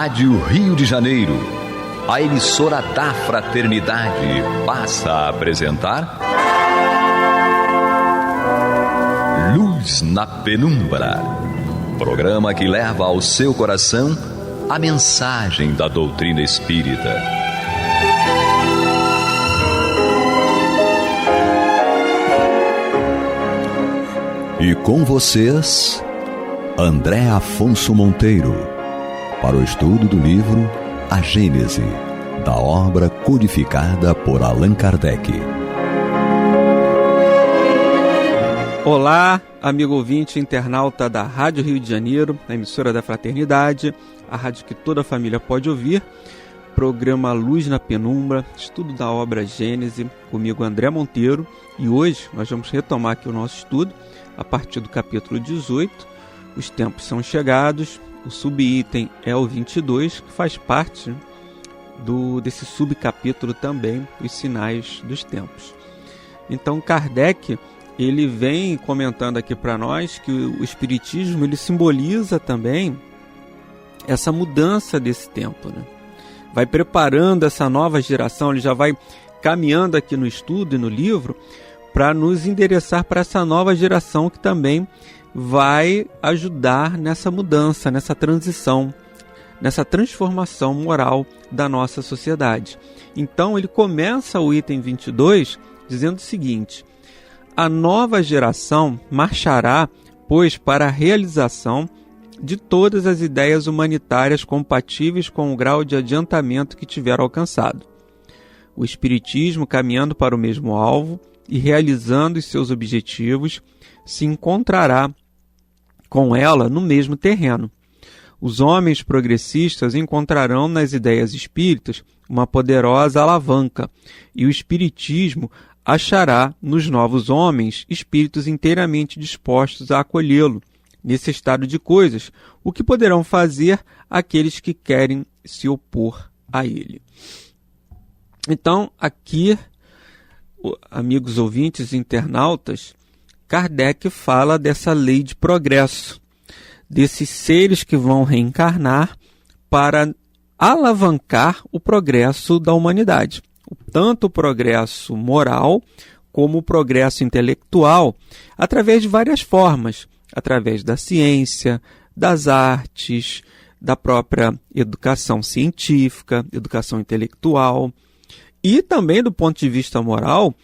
Rádio Rio de Janeiro, a emissora da Fraternidade, passa a apresentar Luz na Penumbra, programa que leva ao seu coração a mensagem da doutrina espírita. E com vocês, André Afonso Monteiro, para o estudo do livro A Gênese, da obra codificada por Allan Kardec. Olá, amigo ouvinte internauta da Rádio Rio de Janeiro, a emissora da Fraternidade, a rádio que toda a família pode ouvir, programa Luz na Penumbra, estudo da obra Gênese, comigo André Monteiro, e hoje nós vamos retomar aqui o nosso estudo a partir do capítulo 18, os tempos são chegados, o subitem é o 22, que faz parte desse subcapítulo também, os sinais dos tempos. Então Kardec, ele vem comentando aqui para nós que o Espiritismo, ele simboliza também essa mudança desse tempo, né? Vai preparando essa nova geração, ele já vai caminhando aqui no estudo e no livro para nos endereçar para essa nova geração que também vai ajudar nessa mudança, nessa transição, nessa transformação moral da nossa sociedade. Então ele começa o item 22 dizendo o seguinte: a nova geração marchará, pois, para a realização de todas as ideias humanitárias compatíveis com o grau de adiantamento que tiver alcançado. O Espiritismo, caminhando para o mesmo alvo e realizando os seus objetivos, se encontrará com ela no mesmo terreno. Os homens progressistas encontrarão nas ideias espíritas uma poderosa alavanca, e o Espiritismo achará nos novos homens espíritos inteiramente dispostos a acolhê-lo nesse estado de coisas, o que poderão fazer aqueles que querem se opor a ele. Então, aqui, amigos ouvintes e internautas, Kardec fala dessa lei de progresso, desses seres que vão reencarnar para alavancar o progresso da humanidade. Tanto o progresso moral como o progresso intelectual, através de várias formas, através da ciência, das artes, da própria educação científica, educação intelectual, e também do ponto de vista moral.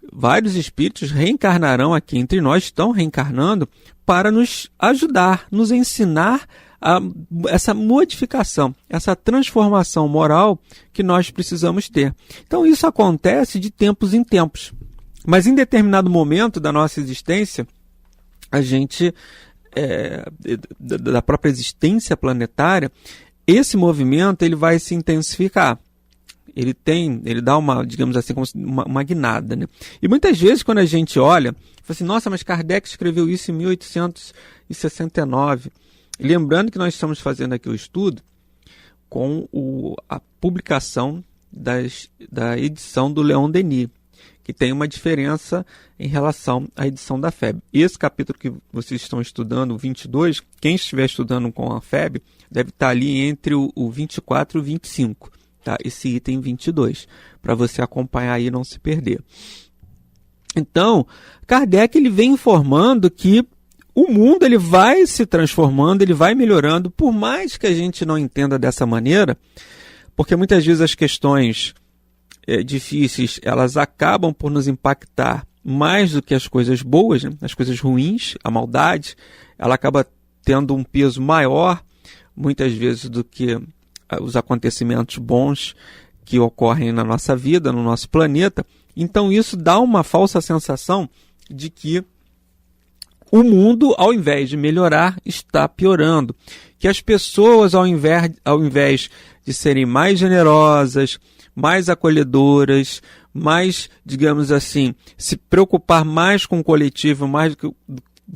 Vários espíritos reencarnarão aqui entre nós, estão reencarnando para nos ajudar, nos ensinar essa modificação, essa transformação moral que nós precisamos ter. Então isso acontece de tempos em tempos, mas em determinado momento da nossa existência, a gente, da própria existência planetária, esse movimento ele vai se intensificar. Ele dá uma, digamos assim, como uma guinada, né? E muitas vezes quando a gente olha, fala assim, nossa, mas Kardec escreveu isso em 1869. Lembrando que nós estamos fazendo aqui o estudo com a publicação da edição do Leon Denis, que tem uma diferença em relação à edição da FEB. Esse capítulo que vocês estão estudando, o 22, quem estiver estudando com a FEB, deve estar ali entre o 24 e o 25. Tá? Esse item 22, para você acompanhar e não se perder. Então, Kardec ele vem informando que o mundo ele vai se transformando, ele vai melhorando, por mais que a gente não entenda dessa maneira, porque muitas vezes as questões difíceis, elas acabam por nos impactar mais do que as coisas boas, né? As coisas ruins, a maldade, ela acaba tendo um peso maior, muitas vezes, do que os acontecimentos bons que ocorrem na nossa vida, no nosso planeta. Então isso dá uma falsa sensação de que o mundo, ao invés de melhorar, está piorando. Que as pessoas, ao invés de serem mais generosas, mais acolhedoras, mais, digamos assim, se preocupar mais com o coletivo, mais do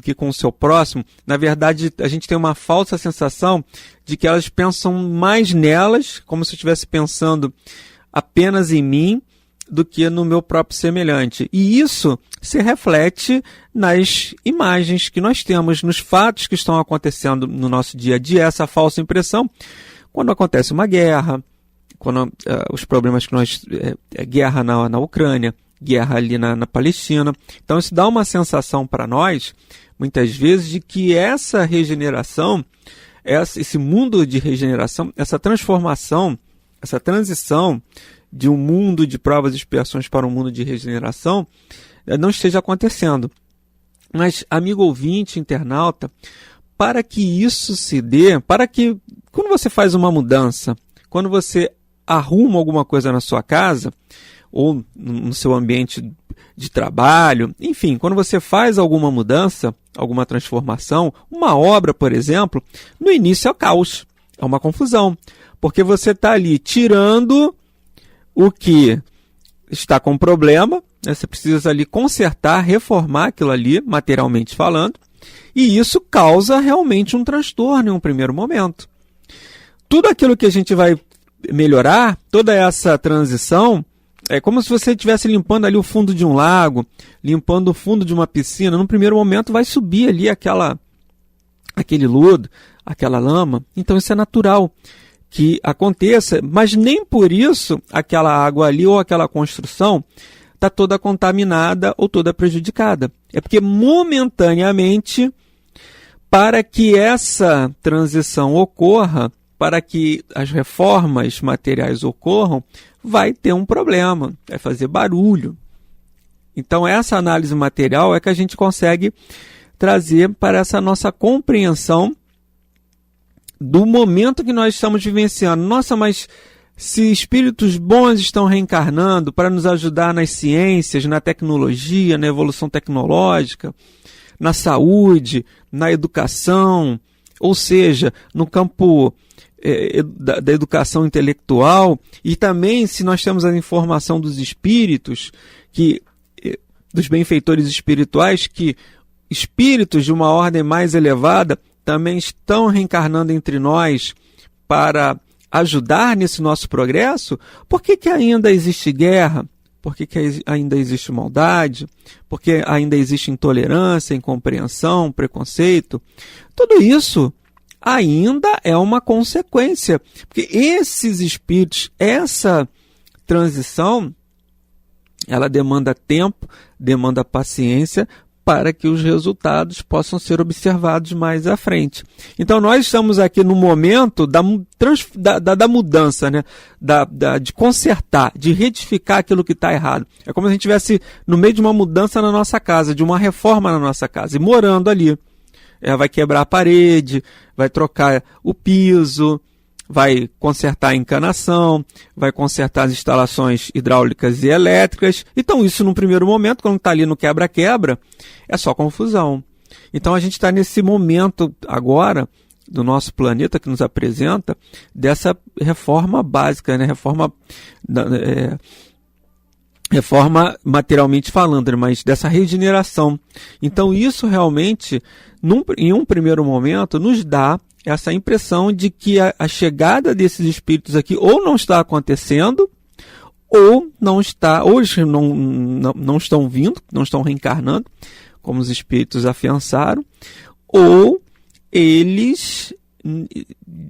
que com o seu próximo, na verdade a gente tem uma falsa sensação de que elas pensam mais nelas, como se eu estivesse pensando apenas em mim, do que no meu próprio semelhante. E isso se reflete nas imagens que nós temos, nos fatos que estão acontecendo no nosso dia a dia, essa falsa impressão. quando acontece uma guerra, quando os problemas que nós... guerra na Ucrânia, guerra ali na Palestina. Então isso dá uma sensação para nós, muitas vezes, de que essa regeneração, esse mundo de regeneração, essa transformação, essa transição de um mundo de provas e expiações para um mundo de regeneração não esteja acontecendo. Mas, amigo ouvinte, internauta, para que isso se dê, para que quando você faz uma mudança, quando você arruma alguma coisa na sua casa, ou no seu ambiente de trabalho, enfim, quando você faz alguma mudança, alguma transformação, uma obra, por exemplo, no início é o caos, é uma confusão, porque você está ali tirando o que está com problema, né? Você precisa ali consertar, reformar aquilo ali, materialmente falando, e isso causa realmente um transtorno em um primeiro momento. Tudo aquilo que a gente vai melhorar, toda essa transição, é como se você estivesse limpando ali o fundo de um lago, limpando o fundo de uma piscina. No primeiro momento vai subir ali aquele lodo, aquela lama. Então isso é natural que aconteça, mas nem por isso aquela água ali ou aquela construção está toda contaminada ou toda prejudicada. É porque momentaneamente, para que essa transição ocorra, para que as reformas materiais ocorram, vai ter um problema, vai fazer barulho. Então essa análise material é que a gente consegue trazer para essa nossa compreensão do momento que nós estamos vivenciando. Nossa, mas se espíritos bons estão reencarnando para nos ajudar nas ciências, na tecnologia, na evolução tecnológica, na saúde, na educação, ou seja, no campo da educação intelectual, e também se nós temos a informação dos espíritos, dos benfeitores espirituais, que espíritos de uma ordem mais elevada também estão reencarnando entre nós para ajudar nesse nosso progresso, por que ainda existe guerra? Por que ainda existe maldade? Por que ainda existe intolerância, incompreensão, preconceito? Tudo isso ainda é uma consequência, porque esses espíritos, essa transição, ela demanda tempo, demanda paciência para que os resultados possam ser observados mais à frente. Então nós estamos aqui no momento da mudança, né? De consertar, de retificar aquilo que está errado. É como se a gente estivesse no meio de uma mudança na nossa casa, de uma reforma na nossa casa, e morando ali. Vai quebrar a parede, vai trocar o piso, vai consertar a encanação, vai consertar as instalações hidráulicas e elétricas. Então isso, no primeiro momento, quando está ali no quebra-quebra, é só confusão. Então a gente está nesse momento agora do nosso planeta que nos apresenta dessa reforma básica, né? Reforma materialmente falando, mas dessa regeneração. Então isso realmente, em um primeiro momento, nos dá essa impressão de que a chegada desses espíritos aqui ou não está acontecendo, ou não está, hoje não estão vindo, não estão reencarnando, como os espíritos afiançaram, ou eles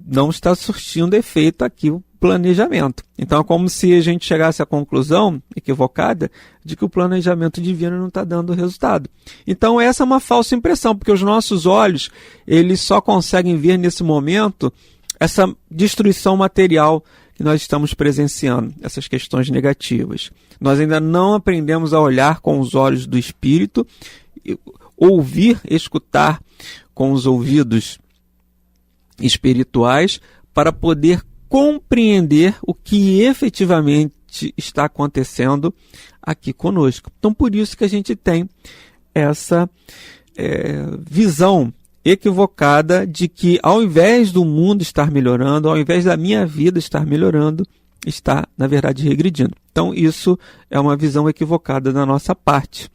não estão surtindo efeito aqui o planejamento. Então é como se a gente chegasse à conclusão equivocada de que o planejamento divino não está dando resultado. Então essa é uma falsa impressão, porque os nossos olhos, eles só conseguem ver nesse momento essa destruição material que nós estamos presenciando, essas questões negativas. Nós ainda não aprendemos a olhar com os olhos do espírito, ouvir, escutar com os ouvidos espirituais, para poder compreender o que efetivamente está acontecendo aqui conosco. Então, por isso que a gente tem essa visão equivocada de que, ao invés do mundo estar melhorando, ao invés da minha vida estar melhorando, está, na verdade, regredindo. Então, isso é uma visão equivocada da nossa parte,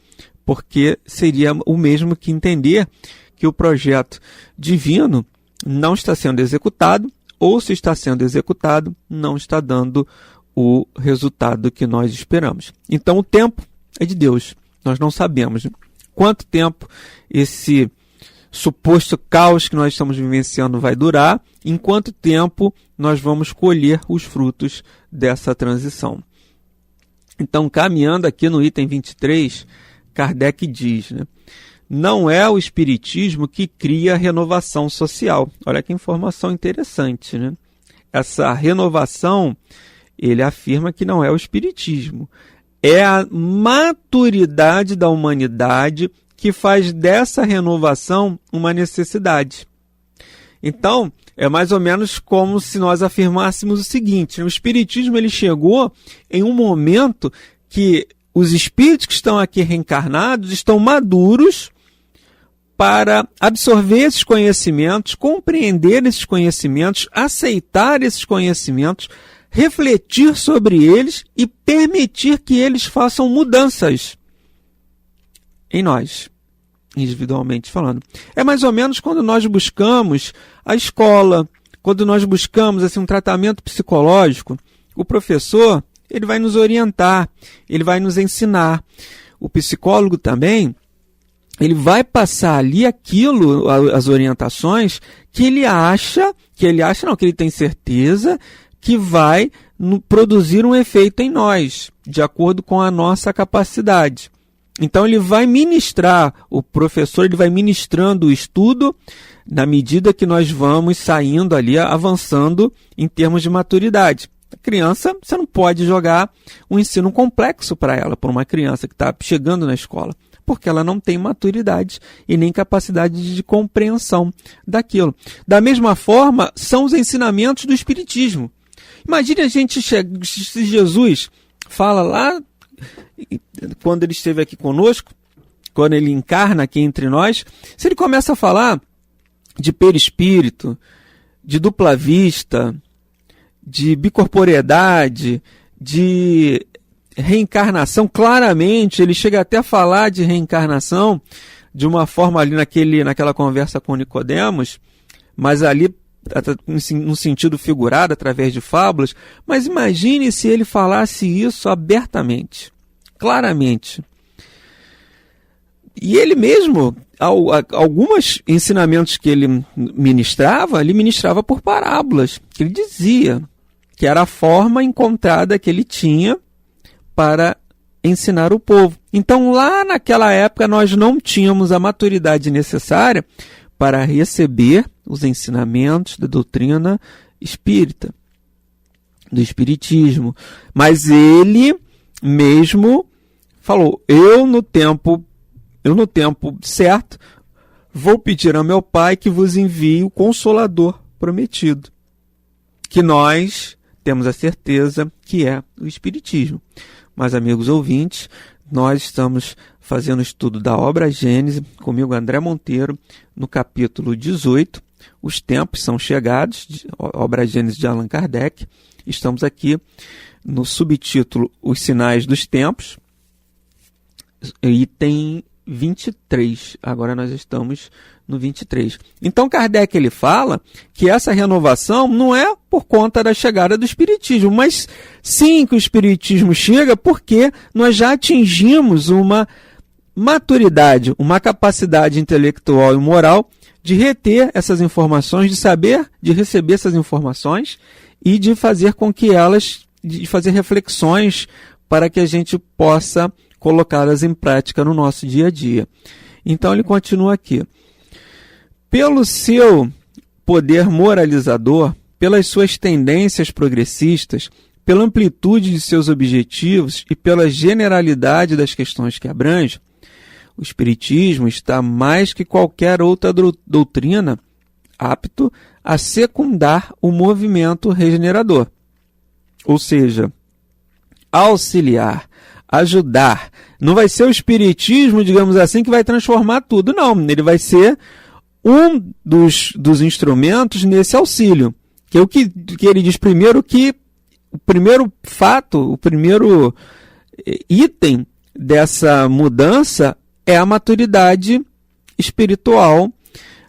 porque seria o mesmo que entender que o projeto divino não está sendo executado, ou se está sendo executado, não está dando o resultado que nós esperamos. Então o tempo é de Deus. Nós não sabemos quanto tempo esse suposto caos que nós estamos vivenciando vai durar, em quanto tempo nós vamos colher os frutos dessa transição. Então, caminhando aqui no item 23, Kardec diz, né, não é o espiritismo que cria a renovação social. Olha que informação interessante, né? Essa renovação, ele afirma que não é o espiritismo. É a maturidade da humanidade que faz dessa renovação uma necessidade. Então, é mais ou menos como se nós afirmássemos o seguinte, o espiritismo ele chegou em um momento que os espíritos que estão aqui reencarnados estão maduros para absorver esses conhecimentos, compreender esses conhecimentos, aceitar esses conhecimentos, refletir sobre eles e permitir que eles façam mudanças em nós, individualmente falando. É mais ou menos quando nós buscamos a escola, quando nós buscamos assim, um tratamento psicológico, o professor ele vai nos orientar, ele vai nos ensinar. O psicólogo também, ele vai passar ali aquilo, as orientações, que ele tem certeza que vai produzir um efeito em nós, de acordo com a nossa capacidade. Então ele vai ministrar, o professor ele vai ministrando o estudo na medida que nós vamos saindo ali, avançando em termos de maturidade. A criança, você não pode jogar um ensino complexo para ela, para uma criança que está chegando na escola, porque ela não tem maturidade e nem capacidade de compreensão daquilo. Da mesma forma, são os ensinamentos do Espiritismo. Imagine a gente, se Jesus fala lá, quando ele esteve aqui conosco, quando ele encarna aqui entre nós, se ele começa a falar de perispírito, de dupla vista, de bicorporeidade, de reencarnação, claramente, ele chega até a falar de reencarnação de uma forma ali naquela conversa com Nicodemos, mas ali no sentido figurado, através de fábulas, mas imagine se ele falasse isso abertamente, claramente. E ele mesmo, alguns ensinamentos que ele ministrava por parábolas, que ele dizia que era a forma encontrada que ele tinha para ensinar o povo. Então, lá naquela época, nós não tínhamos a maturidade necessária para receber os ensinamentos da doutrina espírita, do espiritismo. Mas ele mesmo falou, eu no tempo certo, vou pedir ao meu Pai que vos envie o Consolador prometido, que nós temos a certeza que é o Espiritismo. Mas, amigos ouvintes, nós estamos fazendo o estudo da obra Gênese, comigo André Monteiro, no capítulo 18, Os Tempos São Chegados, obra Gênese de Allan Kardec. Estamos aqui no subtítulo Os Sinais dos Tempos, item 23. Agora nós estamos no 23. Então Kardec ele fala que essa renovação não é por conta da chegada do Espiritismo, mas sim que o Espiritismo chega porque nós já atingimos uma maturidade, uma capacidade intelectual e moral de reter essas informações, de saber, de receber essas informações e de fazer com que de fazer reflexões para que a gente possa colocá-las em prática no nosso dia a dia. Então ele continua aqui. Pelo seu poder moralizador, pelas suas tendências progressistas, pela amplitude de seus objetivos e pela generalidade das questões que abrange, o Espiritismo está mais que qualquer outra doutrina apto a secundar o movimento regenerador. Ou seja, auxiliar, ajudar. Não vai ser o Espiritismo, digamos assim, que vai transformar tudo, não. Ele vai ser um dos instrumentos nesse auxílio. Que é o que ele diz primeiro, que o primeiro fato, o primeiro item dessa mudança é a maturidade espiritual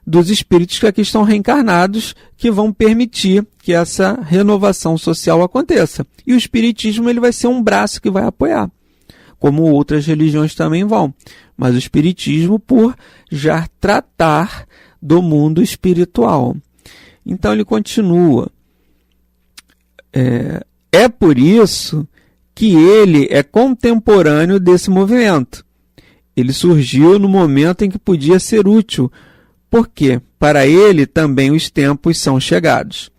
dos espíritos que aqui estão reencarnados, que vão permitir que essa renovação social aconteça. E o Espiritismo ele vai ser um braço que vai apoiar, como outras religiões também vão. Mas o Espiritismo por já tratar do mundo espiritual. Então ele continua. É por isso que ele é contemporâneo desse movimento. Ele surgiu no momento em que podia ser útil, porque para ele também os tempos são chegados.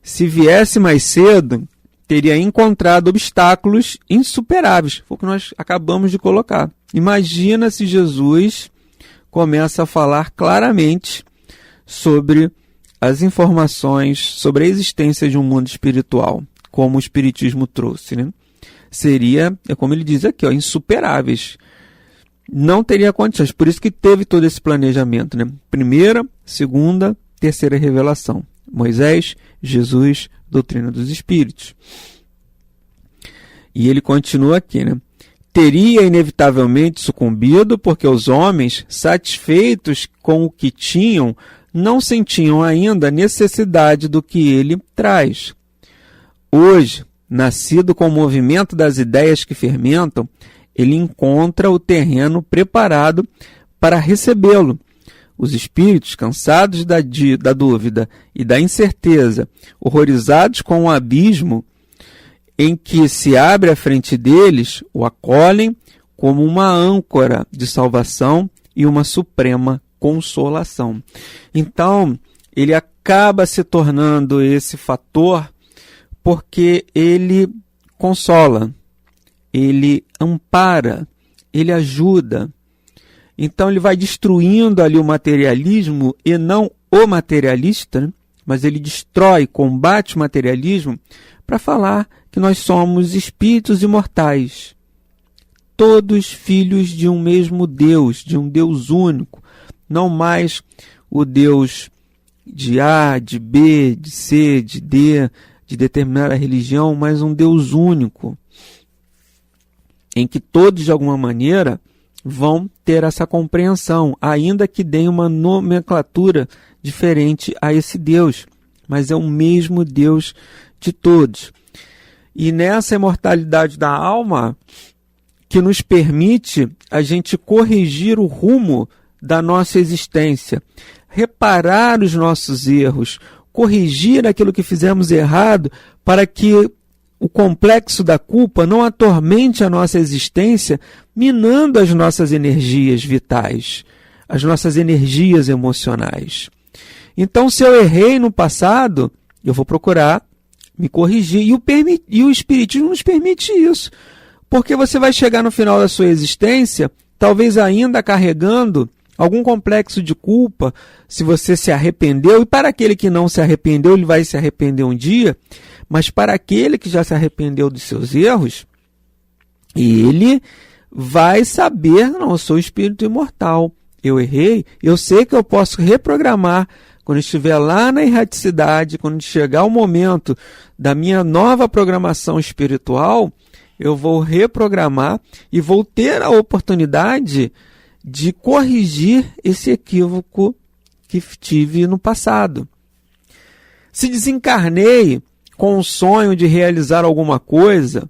Se viesse mais cedo, teria encontrado obstáculos insuperáveis. Foi o que nós acabamos de colocar. Imagina se Jesus começa a falar claramente sobre as informações sobre a existência de um mundo espiritual, como o Espiritismo trouxe, né? Seria, como ele diz aqui, insuperáveis. Não teria condições. Por isso que teve todo esse planejamento, né? Primeira, segunda, terceira revelação. Moisés, Jesus, doutrina dos Espíritos. E ele continua aqui, né? Teria inevitavelmente sucumbido porque os homens, satisfeitos com o que tinham, não sentiam ainda a necessidade do que ele traz. Hoje, nascido com o movimento das ideias que fermentam, ele encontra o terreno preparado para recebê-lo. Os espíritos, cansados da dúvida e da incerteza, horrorizados com o abismo em que se abre à frente deles, o acolhem como uma âncora de salvação e uma suprema consolação. Então, ele acaba se tornando esse fator porque ele consola, ele ampara, ele ajuda. Então ele vai destruindo ali o materialismo e não o materialista, né? Mas ele destrói, combate o materialismo para falar que nós somos espíritos imortais, todos filhos de um mesmo Deus, de um Deus único, não mais o Deus de A, de B, de C, de D, de determinada religião, mas um Deus único, em que todos, de alguma maneira, vão ter essa compreensão, ainda que deem uma nomenclatura diferente a esse Deus, mas é o mesmo Deus de todos. E nessa imortalidade da alma, que nos permite a gente corrigir o rumo da nossa existência, reparar os nossos erros, corrigir aquilo que fizemos errado, para que o complexo da culpa não atormente a nossa existência, minando as nossas energias vitais, as nossas energias emocionais. Então, se eu errei no passado, eu vou procurar me corrigir. E o Espiritismo nos permite isso. Porque você vai chegar no final da sua existência, talvez ainda carregando algum complexo de culpa, se você se arrependeu. E para aquele que não se arrependeu, ele vai se arrepender um dia. Mas para aquele que já se arrependeu dos seus erros, ele vai saber, não, eu sou espírito imortal, eu errei, eu sei que eu posso reprogramar. Quando estiver lá na erraticidade, quando chegar o momento da minha nova programação espiritual, eu vou reprogramar e vou ter a oportunidade de corrigir esse equívoco que tive no passado. Se desencarnei com o sonho de realizar alguma coisa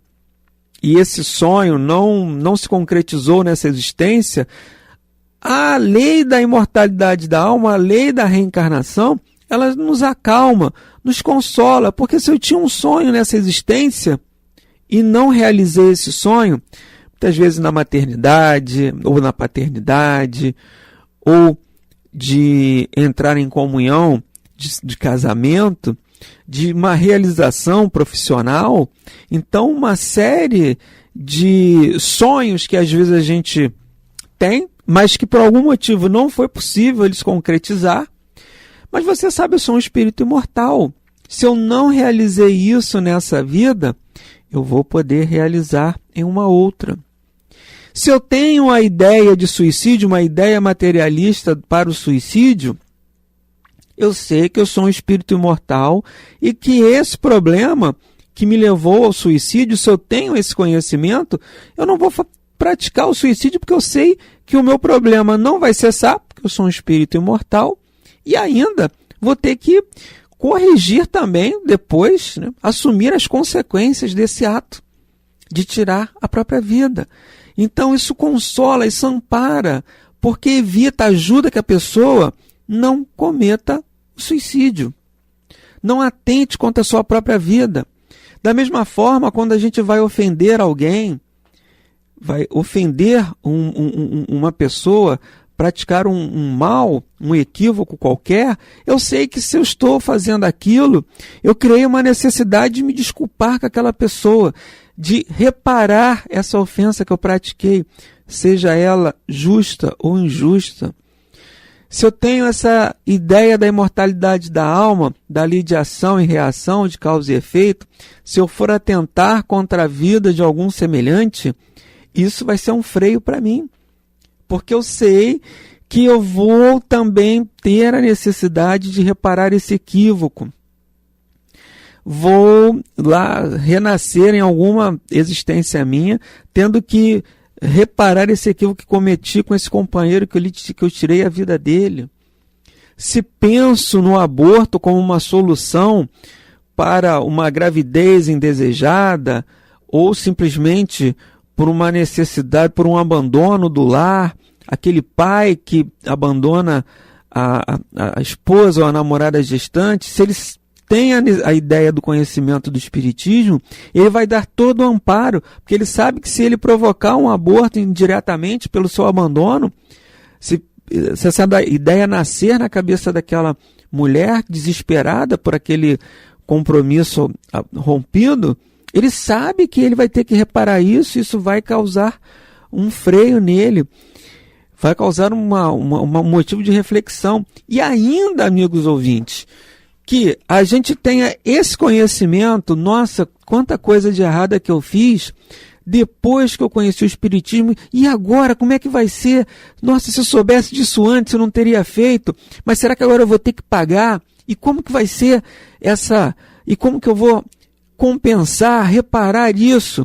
e esse sonho não se concretizou nessa existência, a lei da imortalidade da alma, a lei da reencarnação, ela nos acalma, nos consola, porque se eu tinha um sonho nessa existência e não realizei esse sonho, muitas vezes na maternidade, ou na paternidade, ou de entrar em comunhão de casamento, de uma realização profissional, então uma série de sonhos que às vezes a gente tem, mas que por algum motivo não foi possível eles concretizar. Mas você sabe, eu sou um espírito imortal. Se eu não realizei isso nessa vida, eu vou poder realizar em uma outra. Se eu tenho a ideia de suicídio, uma ideia materialista para o suicídio, eu sei que eu sou um espírito imortal e que esse problema que me levou ao suicídio, se eu tenho esse conhecimento, eu não vou praticar o suicídio porque eu sei que o meu problema não vai cessar, porque eu sou um espírito imortal, e ainda vou ter que corrigir também depois, né, assumir as consequências desse ato de tirar a própria vida. Então isso consola, isso ampara, porque evita, ajuda que a pessoa não cometa o suicídio, não atente contra a sua própria vida. Da mesma forma, quando a gente vai ofender alguém, vai ofender uma pessoa, praticar um mal, um equívoco qualquer, eu sei que se eu estou fazendo aquilo, eu criei uma necessidade de me desculpar com aquela pessoa, de reparar essa ofensa que eu pratiquei, seja ela justa ou injusta. Se eu tenho essa ideia da imortalidade da alma, da lei de ação e reação, de causa e efeito, se eu for atentar contra a vida de algum semelhante, isso vai ser um freio para mim, porque eu sei que eu vou também ter a necessidade de reparar esse equívoco. Vou lá renascer em alguma existência minha, tendo que reparar esse equívoco que cometi com esse companheiro que eu tirei a vida dele. Se penso no aborto como uma solução para uma gravidez indesejada, ou simplesmente por uma necessidade, por um abandono do lar, aquele pai que abandona a esposa ou a namorada gestante, se ele tem a ideia do conhecimento do Espiritismo, ele vai dar todo o amparo, porque ele sabe que se ele provocar um aborto indiretamente pelo seu abandono, se essa ideia nascer na cabeça daquela mulher desesperada por aquele compromisso rompido, ele sabe que ele vai ter que reparar isso vai causar um freio nele, vai causar um motivo de reflexão. E ainda, amigos ouvintes, que a gente tenha esse conhecimento, nossa, quanta coisa de errada que eu fiz depois que eu conheci o Espiritismo, e agora como é que vai ser? Nossa, se eu soubesse disso antes eu não teria feito, mas será que agora eu vou ter que pagar? E como que vai ser e como que eu vou compensar, reparar isso?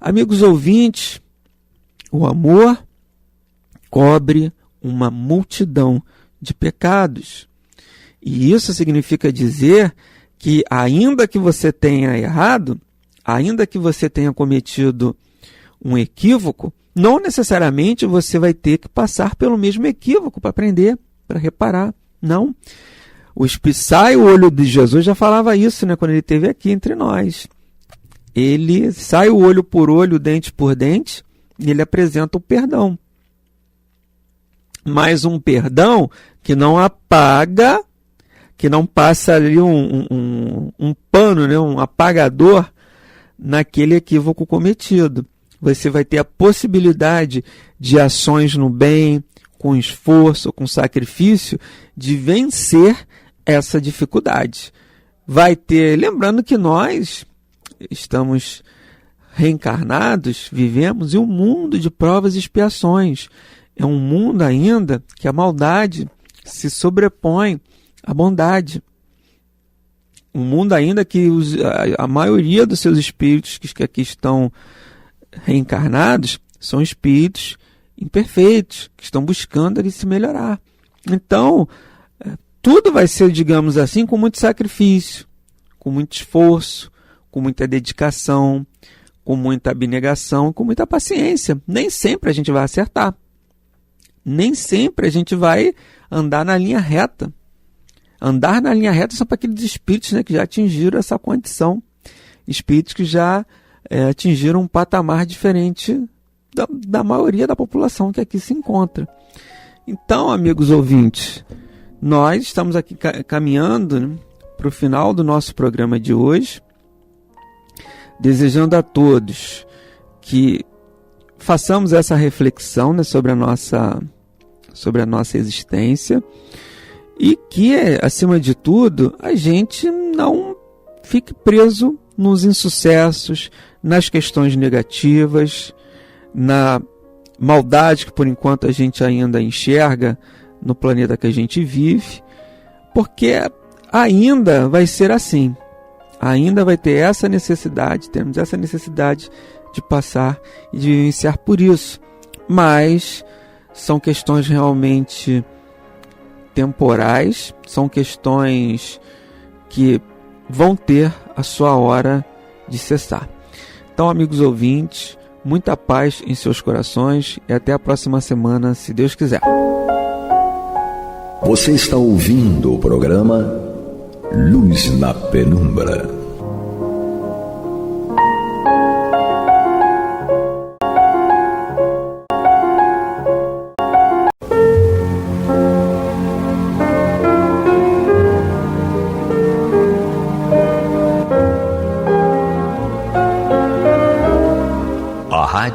Amigos ouvintes, o amor cobre uma multidão de pecados. E isso significa dizer que, ainda que você tenha errado, ainda que você tenha cometido um equívoco, não necessariamente você vai ter que passar pelo mesmo equívoco para aprender, para reparar. Não. Sai o olho de Jesus já falava isso, né, quando ele esteve aqui entre nós. Ele sai o olho por olho, dente por dente, e ele apresenta o perdão. Mas um perdão que não apaga, que não passa ali um pano, né, um apagador naquele equívoco cometido. Você vai ter a possibilidade de ações no bem, com esforço, com sacrifício, de vencer essa dificuldade. Vai ter, lembrando que nós estamos reencarnados, vivemos em um mundo de provas e expiações. É um mundo ainda que a maldade se sobrepõe à bondade. Um mundo ainda que a maioria dos seus espíritos que aqui estão reencarnados são espíritos imperfeitos, que estão buscando ali se melhorar. Então, tudo vai ser, digamos assim, com muito sacrifício, com muito esforço, com muita dedicação, com muita abnegação, com muita paciência. Nem sempre a gente vai acertar. Nem sempre a gente vai andar na linha reta. Andar na linha reta são para aqueles espíritos, né, que já atingiram essa condição. Espíritos que já atingiram um patamar diferente da maioria da população que aqui se encontra. Então, amigos ouvintes, nós estamos aqui caminhando, né, para o final do nosso programa de hoje, desejando a todos que façamos essa reflexão, né, sobre a nossa existência, e que, acima de tudo, a gente não fique preso nos insucessos, nas questões negativas, na maldade que por enquanto a gente ainda enxerga no planeta que a gente vive, porque ainda vai ser assim, ainda vai ter essa necessidade, temos essa necessidade de passar e de vivenciar por isso, mas são questões realmente temporais, são questões que vão ter a sua hora de cessar. Então, amigos ouvintes, muita paz em seus corações e até a próxima semana, se Deus quiser. Você está ouvindo o programa Luz na Penumbra.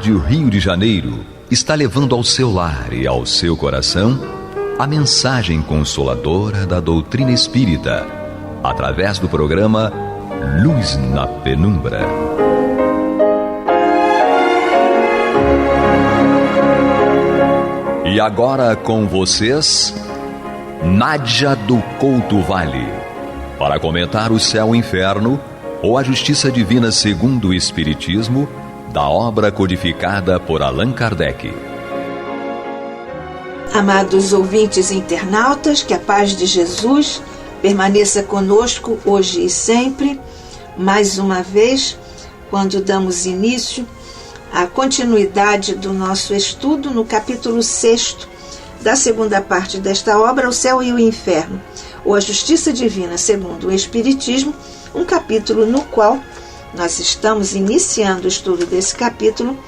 Rádio Rio de Janeiro está levando ao seu lar e ao seu coração a mensagem consoladora da doutrina espírita, através do programa Luz na Penumbra. E agora com vocês, Nádia do Couto Vale, para comentar o Céu e o Inferno, ou a Justiça Divina segundo o Espiritismo, da obra codificada por Allan Kardec. Amados ouvintes e internautas, que a paz de Jesus permaneça conosco hoje e sempre. Mais uma vez, quando damos início à continuidade do nosso estudo no capítulo 6 da segunda parte desta obra, O Céu e o Inferno, ou a Justiça Divina segundo o Espiritismo, um capítulo no qual nós estamos iniciando o estudo desse capítulo,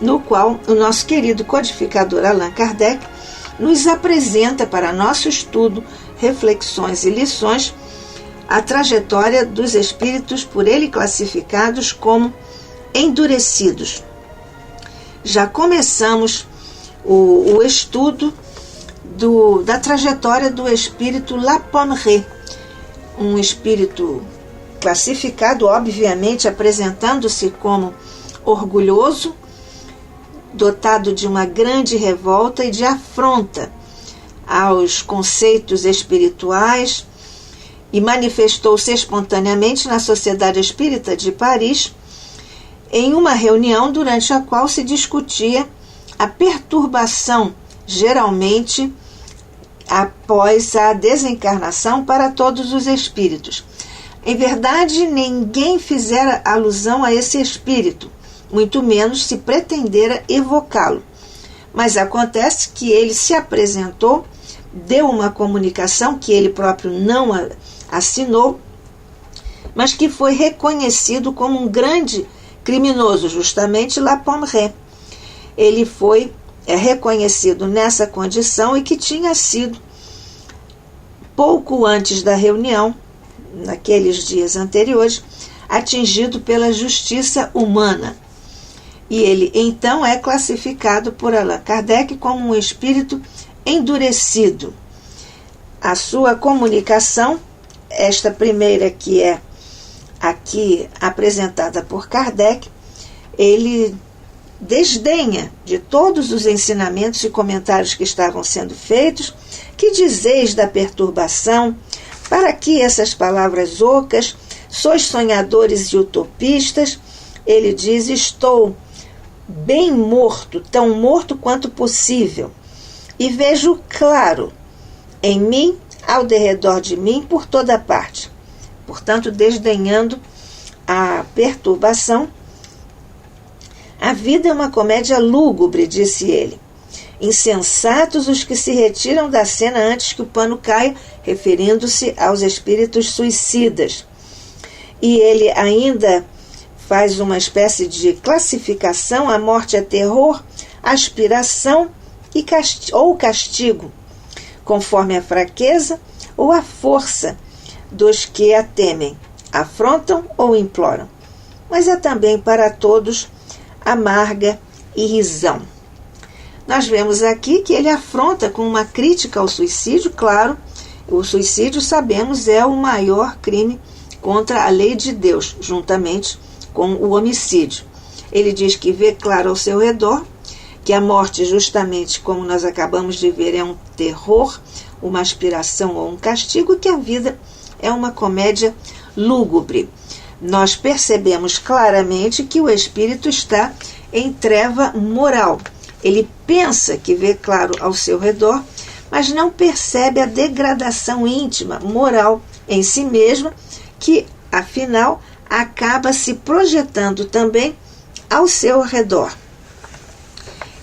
no qual o nosso querido codificador Allan Kardec nos apresenta para nosso estudo, reflexões e lições, a trajetória dos espíritos por ele classificados como endurecidos. Já começamos o estudo da trajetória do espírito Laponneret, um espírito classificado, obviamente, apresentando-se como orgulhoso, dotado de uma grande revolta e de afronta aos conceitos espirituais, e manifestou-se espontaneamente na Sociedade Espírita de Paris, em uma reunião durante a qual se discutia a perturbação, geralmente após a desencarnação, para todos os espíritos. Em verdade, ninguém fizera alusão a esse espírito, muito menos se pretendera evocá-lo. Mas acontece que ele se apresentou, deu uma comunicação que ele próprio não assinou, mas que foi reconhecido como um grande criminoso, justamente Laponneret. Ele foi reconhecido nessa condição e que tinha sido, pouco antes da reunião, naqueles dias anteriores, atingido pela justiça humana. E ele, então, é classificado por Allan Kardec como um espírito endurecido. A sua comunicação, esta primeira que é aqui apresentada por Kardec, ele desdenha de todos os ensinamentos e comentários que estavam sendo feitos. Que dizeis da perturbação? Para que essas palavras ocas? Sois sonhadores e utopistas? Ele diz: estou bem morto, tão morto quanto possível, e vejo claro em mim, ao derredor de mim, por toda parte. Portanto, desdenhando a perturbação, a vida é uma comédia lúgubre, disse ele. Insensatos os que se retiram da cena antes que o pano caia, referindo-se aos espíritos suicidas. E ele ainda faz uma espécie de classificação: a morte é terror, aspiração ou castigo, conforme a fraqueza ou a força dos que a temem, afrontam ou imploram. Mas é também para todos amarga e risão. Nós vemos aqui que ele afronta com uma crítica ao suicídio. Claro, o suicídio, sabemos, é o maior crime contra a lei de Deus, juntamente com o homicídio. Ele diz que vê claro ao seu redor, que a morte, justamente como nós acabamos de ver, é um terror, uma aspiração ou um castigo, que a vida é uma comédia lúgubre. Nós percebemos claramente que o espírito está em treva moral. Ele pensa que vê claro ao seu redor, mas não percebe a degradação íntima, moral em si mesma, que, afinal, acaba se projetando também ao seu redor.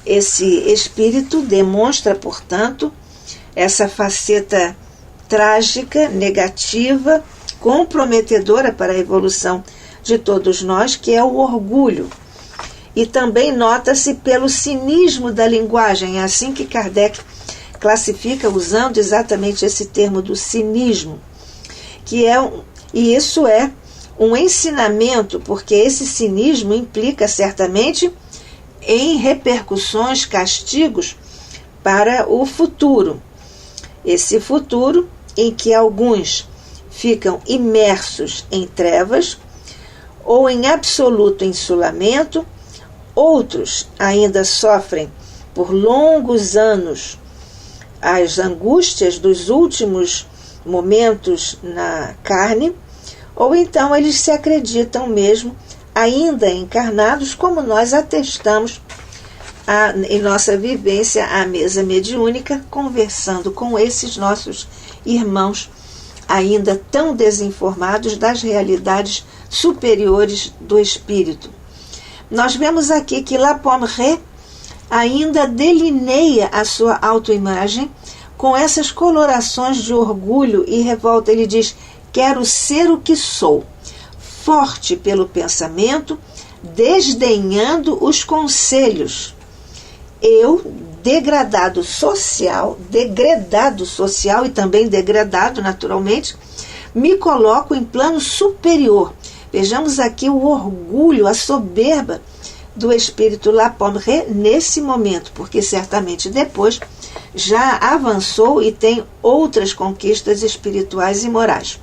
Esse espírito demonstra, portanto, essa faceta trágica, negativa, comprometedora para a evolução de todos nós, que é o orgulho. E também nota-se pelo cinismo da linguagem. É assim que Kardec classifica, usando exatamente esse termo do cinismo, e isso é um ensinamento, porque esse cinismo implica certamente em repercussões, castigos para o futuro. Esse futuro em que alguns ficam imersos em trevas ou em absoluto insulamento, outros ainda sofrem por longos anos as angústias dos últimos momentos na carne, ou então eles se acreditam mesmo ainda encarnados, como nós atestamos em nossa vivência à mesa mediúnica, conversando com esses nossos irmãos ainda tão desinformados das realidades superiores do espírito. Nós vemos aqui que La Pomme ainda delineia a sua autoimagem com essas colorações de orgulho e revolta. Ele diz: quero ser o que sou, forte pelo pensamento, desdenhando os conselhos. Eu, degradado social e também degradado naturalmente, me coloco em plano superior. Vejamos aqui o orgulho, a soberba do espírito La Pomme nesse momento, porque certamente depois já avançou e tem outras conquistas espirituais e morais.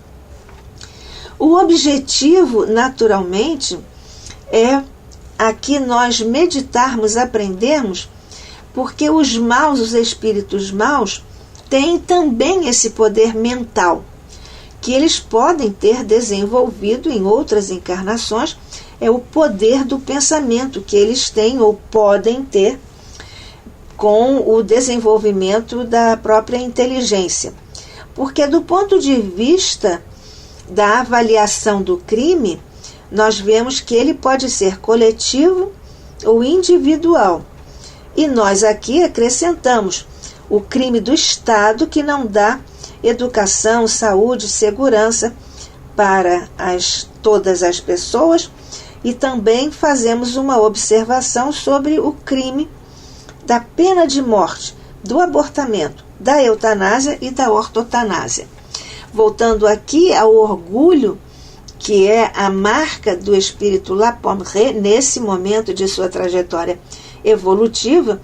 O objetivo, naturalmente, é aqui nós meditarmos, aprendermos, porque os maus, os espíritos maus, têm também esse poder mental, que eles podem ter desenvolvido em outras encarnações. É o poder do pensamento que eles têm ou podem ter com o desenvolvimento da própria inteligência. Porque do ponto de vista da avaliação do crime, nós vemos que ele pode ser coletivo ou individual. E nós aqui acrescentamos o crime do Estado, que não dá educação, saúde, segurança para todas as pessoas, e também fazemos uma observação sobre o crime da pena de morte, do abortamento, da eutanásia e da ortotanásia. Voltando aqui ao orgulho, que é a marca do espírito La Pomme nesse momento de sua trajetória evolutiva,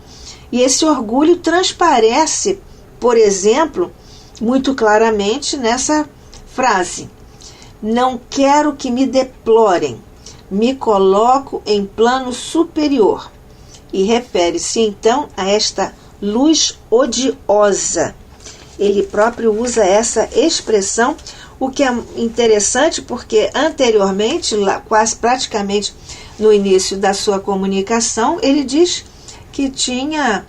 e esse orgulho transparece, por exemplo, muito claramente nessa frase: não quero que me deplorem, me coloco em plano superior. E refere-se então a esta luz odiosa. Ele próprio usa essa expressão, o que é interessante porque anteriormente, quase praticamente no início da sua comunicação, ele diz que tinha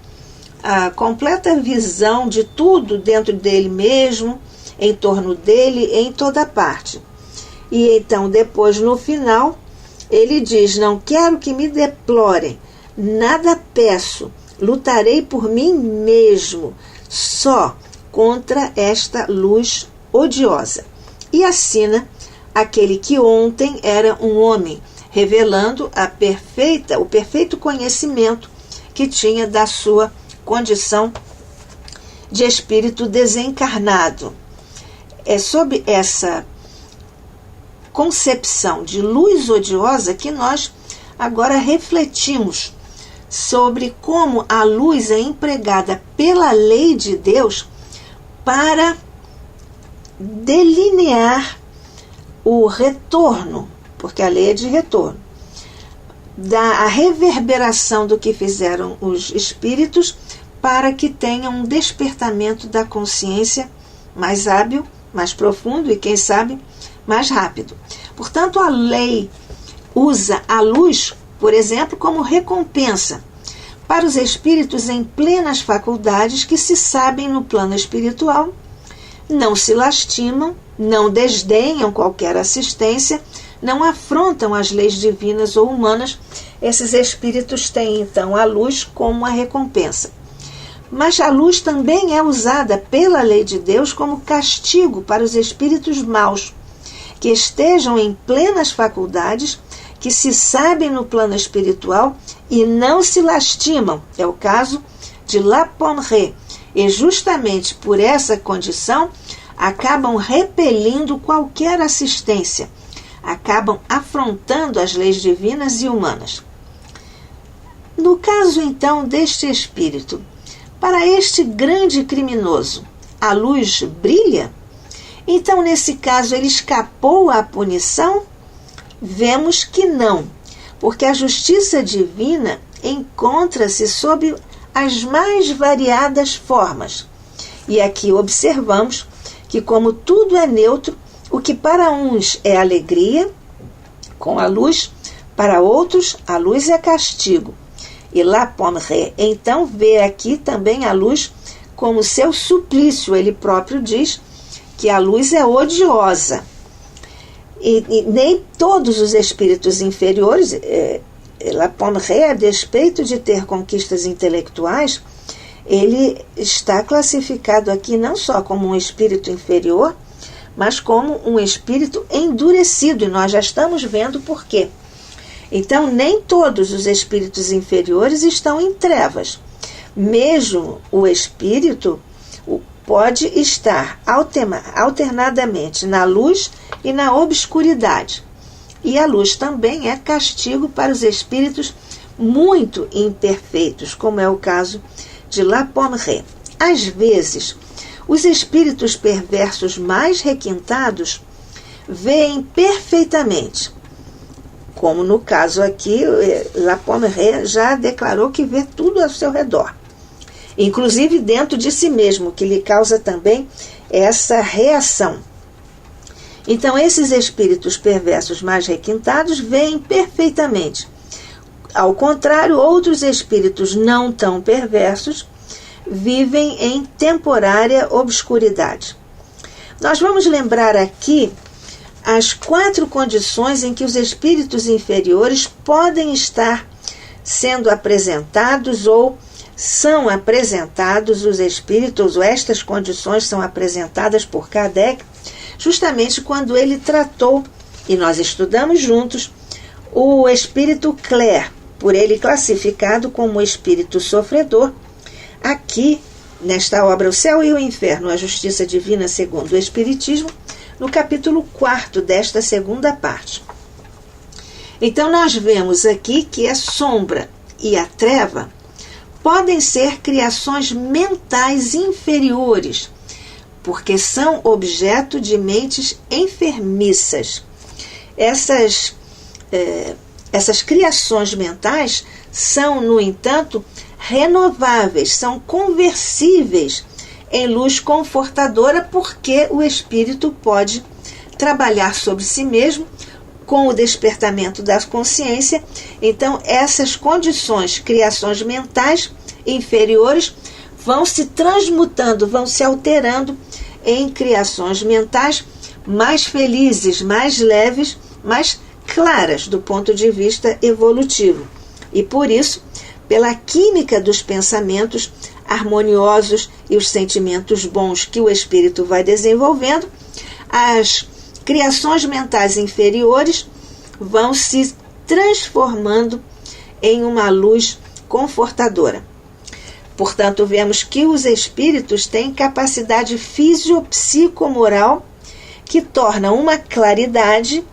a completa visão de tudo dentro dele mesmo, em torno dele, em toda parte. E então depois, no final, ele diz: não quero que me deplorem, nada peço, lutarei por mim mesmo, só contra esta luz odiosa. E assina aquele que ontem era um homem, revelando o perfeito conhecimento que tinha da sua condição de espírito desencarnado. É sob essa concepção de luz odiosa que nós agora refletimos sobre como a luz é empregada pela lei de Deus para delinear o retorno, porque a lei é de retorno, a reverberação do que fizeram os espíritos para que tenham um despertamento da consciência mais hábil, mais profundo e, quem sabe, mais rápido. Portanto, a lei usa a luz, por exemplo, como recompensa para os espíritos em plenas faculdades que se sabem no plano espiritual, não se lastimam, não desdenham qualquer assistência, não afrontam as leis divinas ou humanas. Esses espíritos têm então a luz como uma recompensa. Mas a luz também é usada pela lei de Deus como castigo para os espíritos maus, que estejam em plenas faculdades, que se sabem no plano espiritual e não se lastimam. É o caso de La Pomme. E justamente por essa condição, acabam repelindo qualquer assistência, acabam afrontando as leis divinas e humanas. No caso, então, deste espírito, para este grande criminoso, a luz brilha? Então, nesse caso, ele escapou à punição? Vemos que não, porque a justiça divina encontra-se sob as mais variadas formas. E aqui observamos que, como tudo é neutro, o que para uns é alegria, com a luz, para outros a luz é castigo. E La Pomme então vê aqui também a luz como seu suplício. Ele próprio diz que a luz é odiosa. E nem todos os espíritos inferiores, La Pomme, a despeito de ter conquistas intelectuais, ele está classificado aqui não só como um espírito inferior, mas como um espírito endurecido, e nós já estamos vendo por quê. Então, nem todos os espíritos inferiores estão em trevas. Mesmo o espírito pode estar alternadamente na luz e na obscuridade. E a luz também é castigo para os espíritos muito imperfeitos, como é o caso de La Pomme. Às vezes, os espíritos perversos mais requintados veem perfeitamente. Como no caso aqui, La Pomme já declarou que vê tudo ao seu redor, inclusive dentro de si mesmo, que lhe causa também essa reação. Então, esses espíritos perversos mais requintados veem perfeitamente. Ao contrário, outros espíritos não tão perversos vivem em temporária obscuridade. Nós vamos lembrar aqui as 4 condições em que os espíritos inferiores podem estar sendo apresentados ou são apresentados os espíritos, ou estas condições são apresentadas por Kardec, justamente quando ele tratou, e nós estudamos juntos, o espírito Clair, por ele classificado como espírito sofredor. Aqui, nesta obra O Céu e o Inferno, a Justiça Divina segundo o Espiritismo, no capítulo 4 desta segunda parte. Então, nós vemos aqui que a sombra e a treva podem ser criações mentais inferiores, porque são objeto de mentes enfermiças. Essas criações mentais são, no entanto, renováveis, são conversíveis em luz confortadora, porque o espírito pode trabalhar sobre si mesmo com o despertamento da consciência. Então, essas condições, criações mentais inferiores, vão se transmutando, vão se alterando em criações mentais mais felizes, mais leves, mais claras do ponto de vista evolutivo. E por isso, pela química dos pensamentos harmoniosos e os sentimentos bons que o espírito vai desenvolvendo, as criações mentais inferiores vão se transformando em uma luz confortadora. Portanto, vemos que os espíritos têm capacidade fisiopsicomoral que torna uma claridade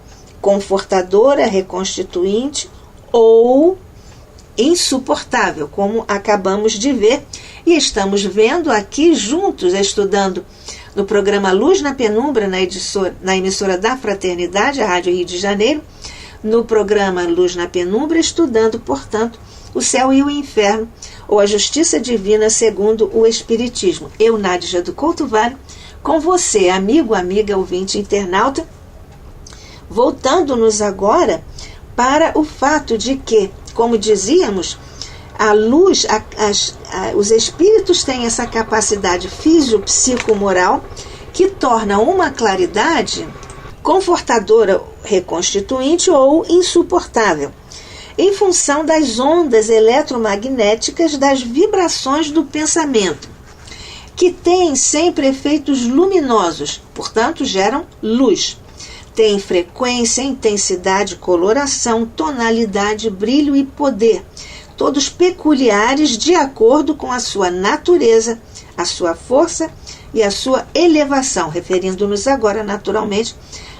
confortadora, reconstituinte ou insuportável, como acabamos de ver e estamos vendo aqui juntos, estudando no programa Luz na Penumbra, na emissora da Fraternidade, a Rádio Rio de Janeiro, no programa Luz na Penumbra, estudando, portanto, o céu e o inferno, ou a justiça divina segundo o Espiritismo. Eu, Nádia do Couto Vale, com você, amigo, amiga, ouvinte, internauta, voltando-nos agora para o fato de que, como dizíamos, a luz, os espíritos têm essa capacidade físico-psicomoral que torna uma claridade confortadora, reconstituinte ou insuportável, em função das ondas eletromagnéticas das vibrações do pensamento, que têm sempre efeitos luminosos, portanto geram luz. Tem frequência, intensidade, coloração, tonalidade, brilho e poder, todos peculiares de acordo com a sua natureza, a sua força e a sua elevação, referindo-nos agora naturalmente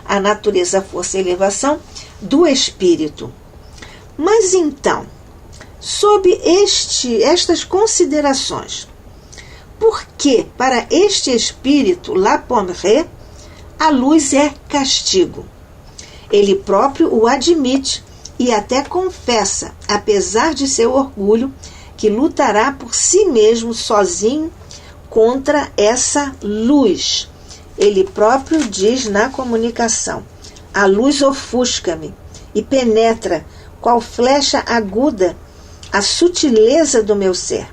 à natureza, força e elevação do espírito. Mas então, Sob estas considerações, por que para este espírito La Pommeraye a luz é castigo? Ele próprio o admite e até confessa, apesar de seu orgulho, que lutará por si mesmo sozinho contra essa luz. Ele próprio diz na comunicação: a luz ofusca-me e penetra, qual flecha aguda, a sutileza do meu ser.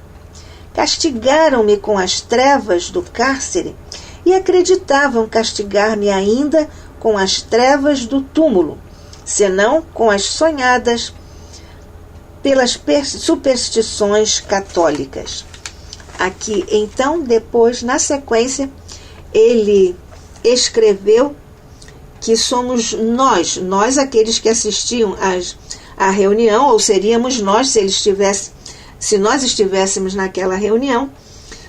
Castigaram-me com as trevas do cárcere e acreditavam castigar-me ainda com as trevas do túmulo, senão com as sonhadas pelas superstições católicas. Aqui, então, depois, na sequência, ele escreveu que somos nós aqueles que assistiam à reunião, ou seríamos nós se nós estivéssemos naquela reunião.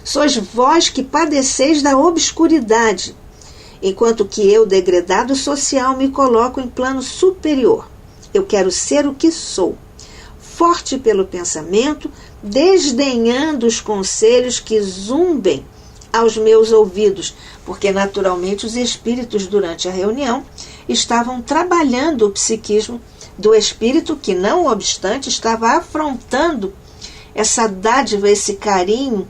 Sois vós que padeceis da obscuridade, enquanto que eu, degradado social, me coloco em plano superior. Eu quero ser o que sou, forte pelo pensamento, desdenhando os conselhos que zumbem aos meus ouvidos, porque naturalmente os espíritos durante a reunião estavam trabalhando o psiquismo do espírito que, não obstante, estava afrontando essa dádiva, esse carinho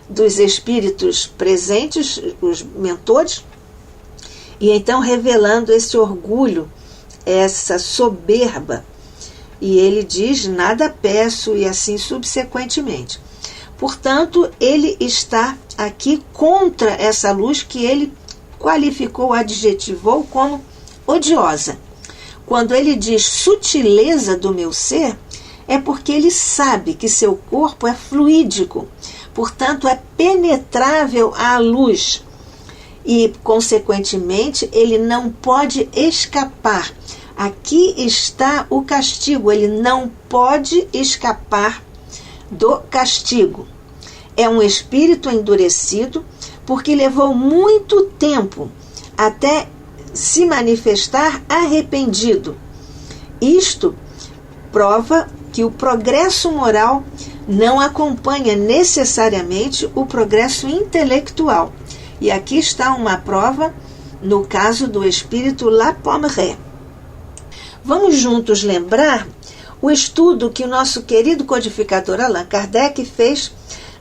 dos espíritos presentes, os mentores, e então revelando esse orgulho, essa soberba. E ele diz: nada peço, e assim subsequentemente. Portanto, ele está aqui contra essa luz que ele qualificou, adjetivou como odiosa. Quando ele diz sutileza do meu ser, é porque ele sabe que seu corpo é fluídico, portanto é penetrável à luz e, consequentemente, ele não pode escapar. Aqui está o castigo, ele não pode escapar do castigo. É um espírito endurecido porque levou muito tempo até se manifestar arrependido. Isto prova que o progresso moral não acompanha necessariamente o progresso intelectual. E aqui está uma prova no caso do espírito La Pommeraye. Vamos juntos lembrar o estudo que o nosso querido codificador Allan Kardec fez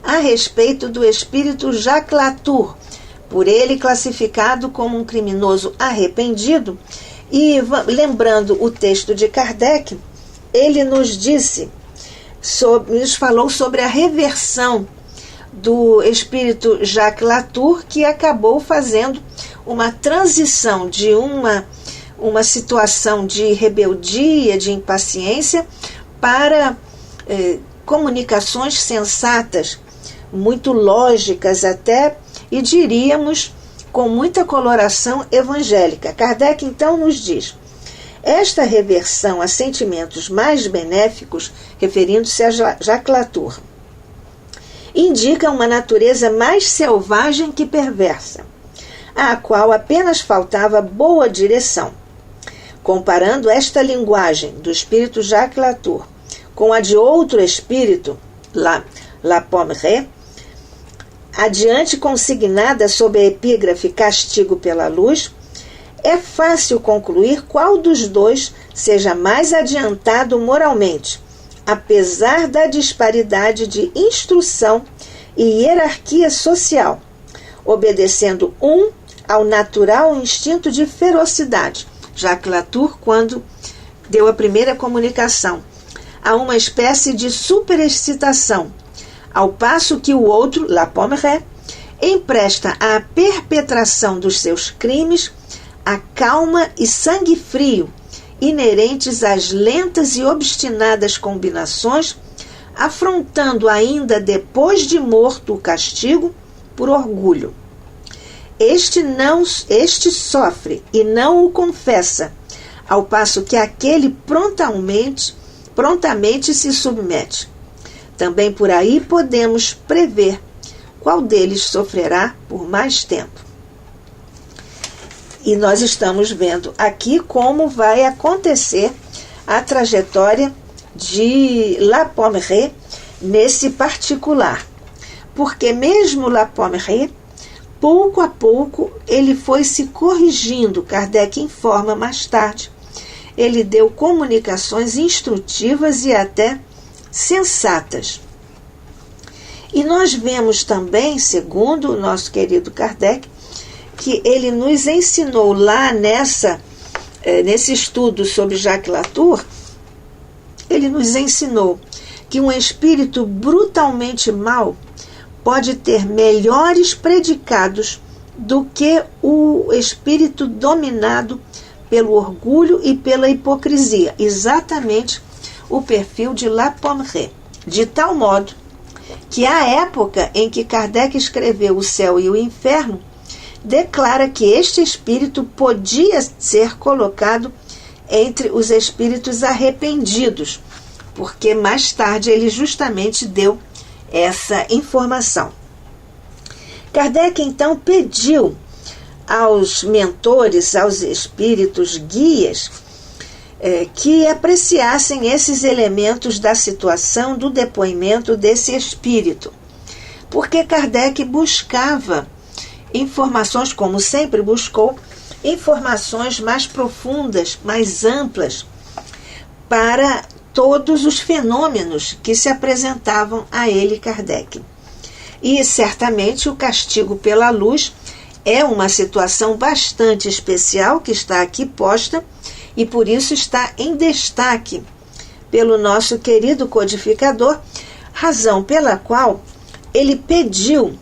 a respeito do espírito Jacques Latour, por ele classificado como um criminoso arrependido. E lembrando o texto de Kardec, ele nos falou sobre a reversão do espírito Jacques Latour, que acabou fazendo uma transição de uma situação de rebeldia, de impaciência, para comunicações sensatas, muito lógicas até, e diríamos com muita coloração evangélica. Kardec então nos diz: esta reversão a sentimentos mais benéficos, referindo-se a Jacques Latour, indica uma natureza mais selvagem que perversa, à qual apenas faltava boa direção. Comparando esta linguagem do espírito Jacques Latour com a de outro espírito, La Pommeraye, adiante consignada sob a epígrafe Castigo pela Luz, é fácil concluir qual dos dois seja mais adiantado moralmente, apesar da disparidade de instrução e hierarquia social, obedecendo um ao natural instinto de ferocidade, Jacques Latour, quando deu a primeira comunicação, a uma espécie de superexcitação, ao passo que o outro, La Pommeraye, empresta à perpetração dos seus crimes a calma e sangue frio, inerentes às lentas e obstinadas combinações, afrontando ainda depois de morto o castigo por orgulho. Este sofre e não o confessa, ao passo que aquele prontamente se submete. Também por aí podemos prever qual deles sofrerá por mais tempo. E nós estamos vendo aqui como vai acontecer a trajetória de La Pommery nesse particular, porque mesmo La Pommery, pouco a pouco, ele foi se corrigindo. Kardec informa mais tarde. Ele deu comunicações instrutivas e até sensatas. E nós vemos também, segundo o nosso querido Kardec, que ele nos ensinou lá nesse estudo sobre Jacques Latour, ele nos ensinou que um espírito brutalmente mau pode ter melhores predicados do que o espírito dominado pelo orgulho e pela hipocrisia, exatamente o perfil de La Pommery, de tal modo que a época em que Kardec escreveu O Céu e o Inferno declara que este espírito podia ser colocado entre os espíritos arrependidos, porque mais tarde ele justamente deu essa informação. Kardec então pediu aos mentores, aos espíritos guias, que apreciassem esses elementos da situação, do depoimento desse espírito, porque Kardec buscava informações, como sempre buscou, informações mais profundas, mais amplas, para todos os fenômenos que se apresentavam a ele, Kardec. E certamente o castigo pela luz é uma situação bastante especial que está aqui posta e por isso está em destaque pelo nosso querido codificador, razão pela qual ele pediu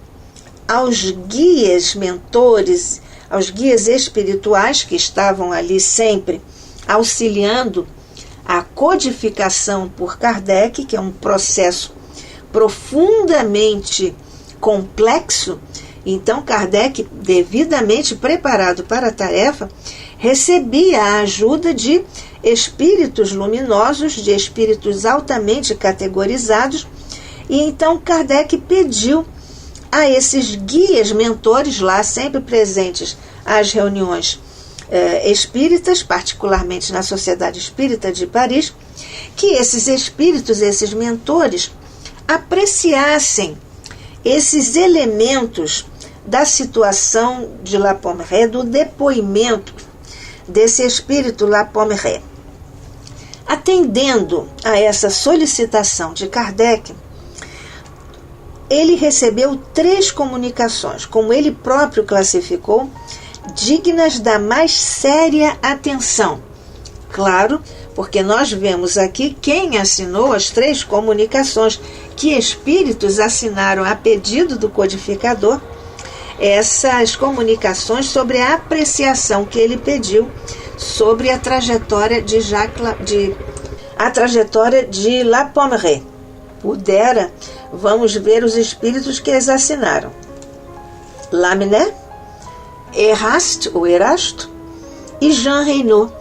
aos guias mentores, aos guias espirituais que estavam ali sempre auxiliando a codificação por Kardec, que é um processo profundamente complexo. Então Kardec, devidamente preparado para a tarefa, recebia a ajuda de espíritos luminosos, de espíritos altamente categorizados, e então Kardec pediu a esses guias mentores lá, sempre presentes às reuniões espíritas, particularmente na Sociedade Espírita de Paris, que esses espíritos, esses mentores, apreciassem esses elementos da situação de La Pommery, do depoimento desse espírito La Pommery. Atendendo a essa solicitação de Kardec, ele recebeu 3 comunicações, como ele próprio classificou, dignas da mais séria atenção. Claro, porque nós vemos aqui quem assinou as 3 comunicações, que espíritos assinaram a pedido do codificador essas comunicações sobre a apreciação que ele pediu sobre a trajetória de La Pommery. Pudera, vamos ver os espíritos que as assinaram. Lamennais, Erasto e Jean Reynaud.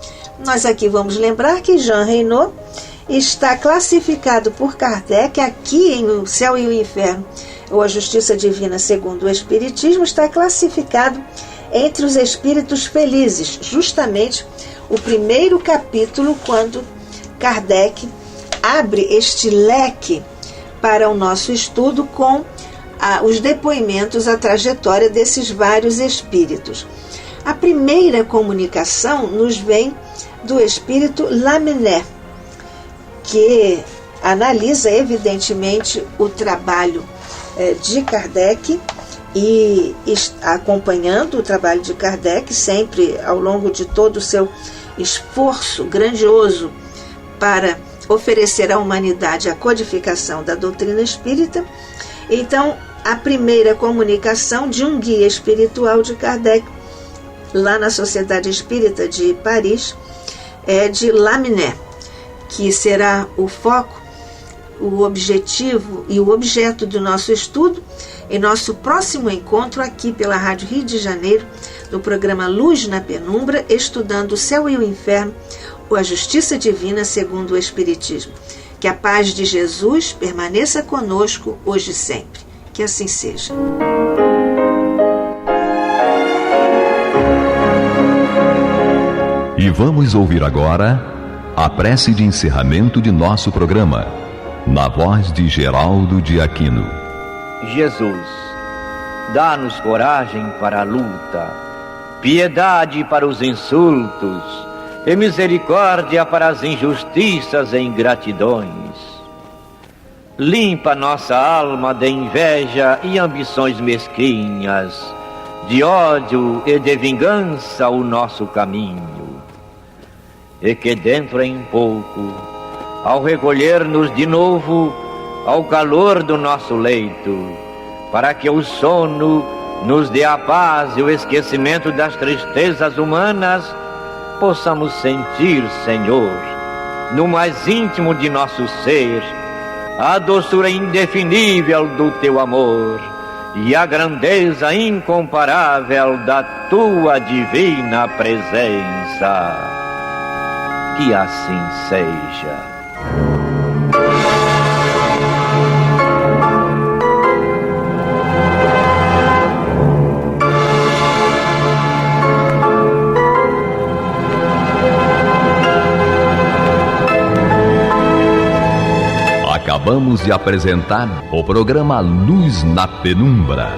Nós aqui vamos lembrar que Jean Reynaud está classificado por Kardec aqui em O Céu e o Inferno, ou A Justiça Divina segundo o Espiritismo, está classificado entre os espíritos felizes, justamente o primeiro capítulo, quando Kardec abre este leque para o nosso estudo com os depoimentos, a trajetória desses vários espíritos. A primeira comunicação nos vem do espírito Lamennais, que analisa evidentemente o trabalho de Kardec e acompanhando o trabalho de Kardec sempre ao longo de todo o seu esforço grandioso para oferecer à humanidade a codificação da doutrina espírita. Então, a primeira comunicação de um guia espiritual de Kardec, lá na Sociedade Espírita de Paris, é de Lamennais, que será o foco, o objetivo e o objeto do nosso estudo em nosso próximo encontro aqui pela Rádio Rio de Janeiro, no programa Luz na Penumbra, estudando o Céu e o Inferno, ou a Justiça Divina segundo o Espiritismo. Que a paz de Jesus permaneça conosco hoje e sempre. Que assim seja. E vamos ouvir agora a prece de encerramento de nosso programa, na voz de Geraldo de Aquino. Jesus, dá-nos coragem para a luta, piedade para os insultos e misericórdia para as injustiças e ingratidões. Limpa nossa alma de inveja e ambições mesquinhas, de ódio e de vingança o nosso caminho. E que dentro em pouco, ao recolher-nos de novo ao calor do nosso leito, para que o sono nos dê a paz e o esquecimento das tristezas humanas, possamos sentir, Senhor, no mais íntimo de nosso ser, a doçura indefinível do Teu amor e a grandeza incomparável da Tua divina presença. Que assim seja. Acabamos de apresentar o programa Luz na Penumbra,